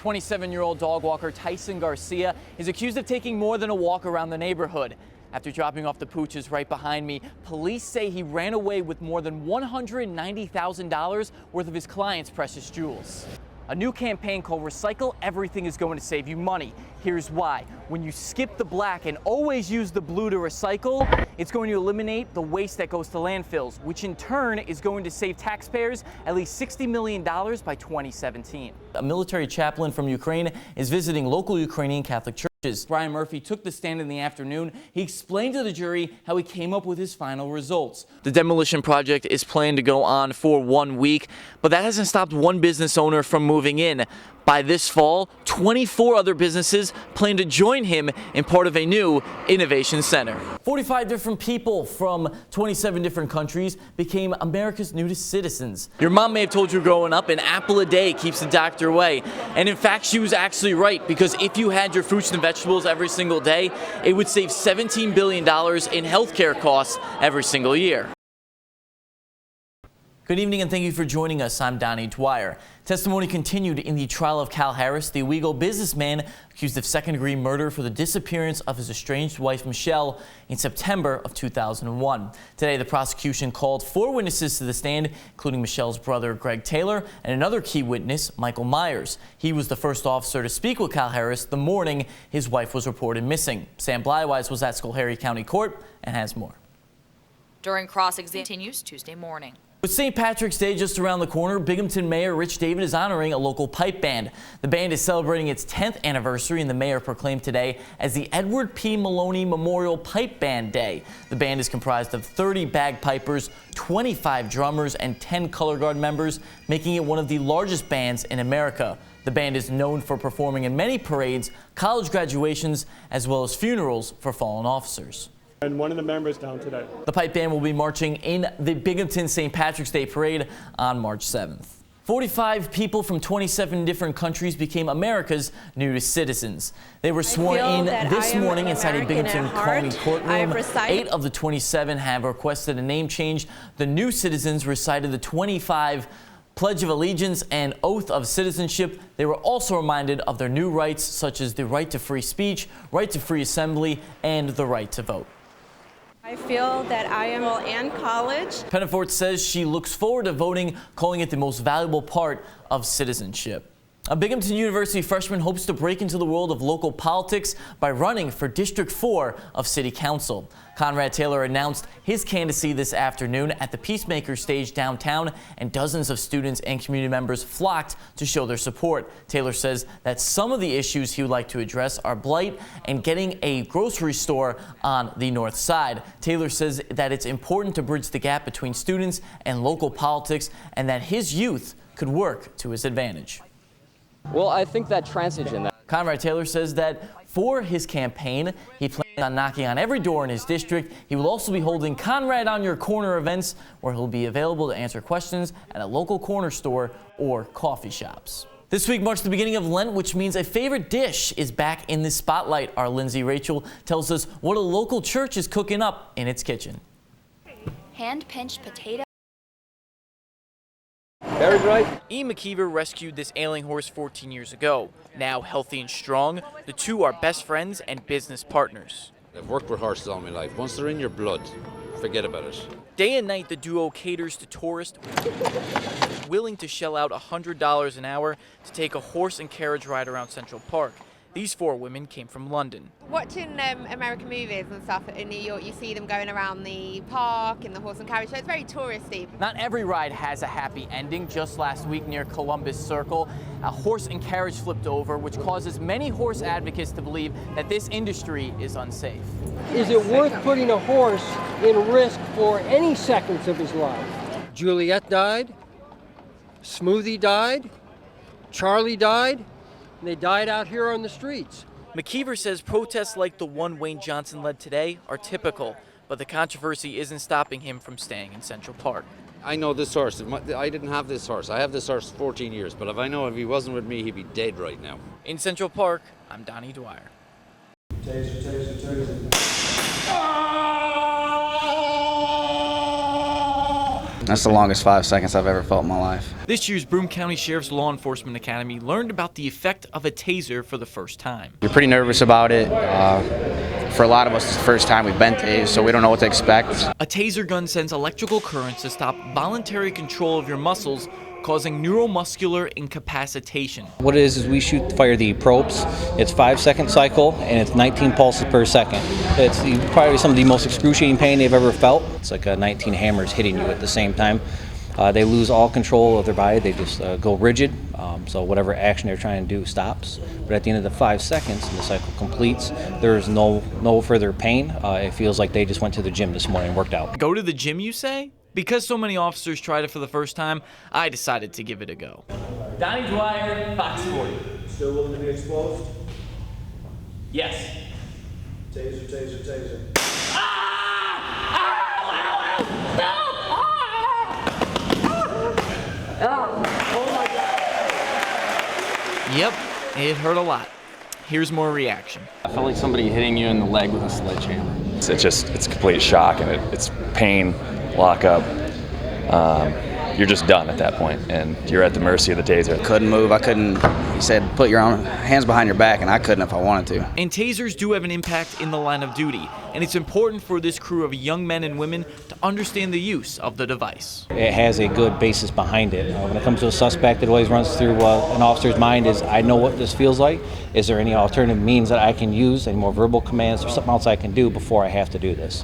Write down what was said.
27-year-old dog walker Tyson Garcia is accused of taking more than a walk around the neighborhood. After dropping off the pooches right behind me, police say he ran away with more than $190,000 worth of his client's precious jewels. A new campaign called Recycle Everything is going to save you money. Here's why. When you skip the black and always use the blue to recycle, it's going to eliminate the waste that goes to landfills, which in turn is going to save taxpayers at least $60 million by 2017. A military chaplain from Ukraine is visiting local Ukrainian Catholic churches. Brian Murphy took the stand in the afternoon. He explained to the jury how he came up with his final results. The demolition project is planned to go on for 1 week, but that hasn't stopped one business owner from moving in. By this fall, 24 other businesses plan to join him in part of a new innovation center. 45 different people from 27 different countries became America's newest citizens. Your mom may have told you growing up, an apple a day keeps the doctor away. And in fact, she was actually right, because if you had your fruits and vegetables every single day, it would save $17 billion in healthcare costs every single year. Good evening and thank you for joining us. I'm Donnie Dwyer. Testimony continued in the trial of Cal Harris, the Owego businessman accused of second-degree murder for the disappearance of his estranged wife, Michelle, in September of 2001. Today, the prosecution called 4 witnesses to the stand, including Michelle's brother, Greg Taylor, and another key witness, Michael Myers. He was the first officer to speak with Cal Harris the morning his wife was reported missing. Sam Blywise was at Schoharie County Court and has more. During cross-examination continues Tuesday morning. With St. Patrick's Day just around the corner, Binghamton Mayor Rich David is honoring a local pipe band. The band is celebrating its 10th anniversary, and the mayor proclaimed today as the Edward P. Maloney Memorial Pipe Band Day. The band is comprised of 30 bagpipers, 25 drummers, and 10 color guard members, making it one of the largest bands in America. The band is known for performing in many parades, college graduations, as well as funerals for fallen officers. And one of the members down today. The pipe band will be marching in the Binghamton St. Patrick's Day Parade on March 7th. 45 people from 27 different countries became America's newest citizens. They were sworn in this morning inside a Binghamton County courtroom. 8 of the 27 have requested a name change. The new citizens recited the 25 Pledge of Allegiance and Oath of Citizenship. They were also reminded of their new rights, such as the right to free speech, right to free assembly, and the right to vote. I feel that I am in college. Pennefort says she looks forward to voting, calling it the most valuable part of citizenship. A Binghamton University freshman hopes to break into the world of local politics by running for District 4 of City Council. Conrad Taylor announced his candidacy this afternoon at the Peacemaker stage downtown, and dozens of students and community members flocked to show their support. Taylor says that some of the issues he would like to address are blight and getting a grocery store on the north side. Taylor says that it's important to bridge the gap between students and local politics, and that his youth could work to his advantage. Well, I think that transition. Conrad Taylor says that for his campaign, he plans on knocking on every door in his district. He will also be holding Conrad on Your Corner events, where he'll be available to answer questions at a local corner store or coffee shops. This week marks the beginning of Lent, which means a favorite dish is back in the spotlight. Our Lindsay Rachel tells us what a local church is cooking up in its kitchen. Hand-pinched potato. Very bright. Ian McKeever rescued this ailing horse 14 years ago. Now healthy and strong, the two are best friends and business partners. I've worked with horses all my life. Once they're in your blood, forget about it. Day and night, the duo caters to tourists willing to shell out $100 an hour to take a horse and carriage ride around Central Park. These 4 women came from London. Watching American movies and stuff in New York, you see them going around the park and the horse and carriage show. It's very touristy. Not every ride has a happy ending. Just last week near Columbus Circle, a horse and carriage flipped over, which causes many horse advocates to believe that this industry is unsafe. Is it worth putting a horse in risk for any seconds of his life? Juliet died, Smoothie died, Charlie died. They died out here on the streets. McKeever says protests like the one Wayne Johnson led today are typical, but the controversy isn't stopping him from staying in Central Park. I know this horse. I didn't have this horse. I have this horse 14 years, but if he wasn't with me, he'd be dead right now. In Central Park, I'm Donnie Dwyer. Taser, taser, taser. That's the longest 5 seconds I've ever felt in my life. This year's Broome County Sheriff's Law Enforcement Academy learned about the effect of a taser for the first time. You're pretty nervous about it. For a lot of us, it's the first time we've been tased, so we don't know what to expect. A taser gun sends electrical currents to stop voluntary control of your muscles, causing neuromuscular incapacitation. What it is we fire the probes. It's 5-second cycle and it's 19 pulses per second. It's probably some of the most excruciating pain they've ever felt. It's like 19 hammers hitting you at the same time. They lose all control of their body. They just go rigid. So whatever action they're trying to do stops. But at the end of the 5 seconds, and the cycle completes, there's no further pain. It feels like they just went to the gym this morning and worked out. Go to the gym, you say? Because so many officers tried it for the first time, I decided to give it a go. Donnie Dwyer, Fox 40. Still willing to be exposed? Yes. Taser, taser, taser. Yep, it hurt a lot. Here's more reaction. I felt like somebody hitting you in the leg with a sledgehammer. It's complete shock, and it's pain, lockup. You're just done at that point, and you're at the mercy of the taser. Couldn't move. I couldn't. He said, put your hands behind your back, and I couldn't if I wanted to. And tasers do have an impact in the line of duty, and it's important for this crew of young men and women to understand the use of the device. It has a good basis behind it. When it comes to a suspect, it always runs through an officer's mind is, I know what this feels like. Is there any alternative means that I can use, any more verbal commands or something else I can do before I have to do this?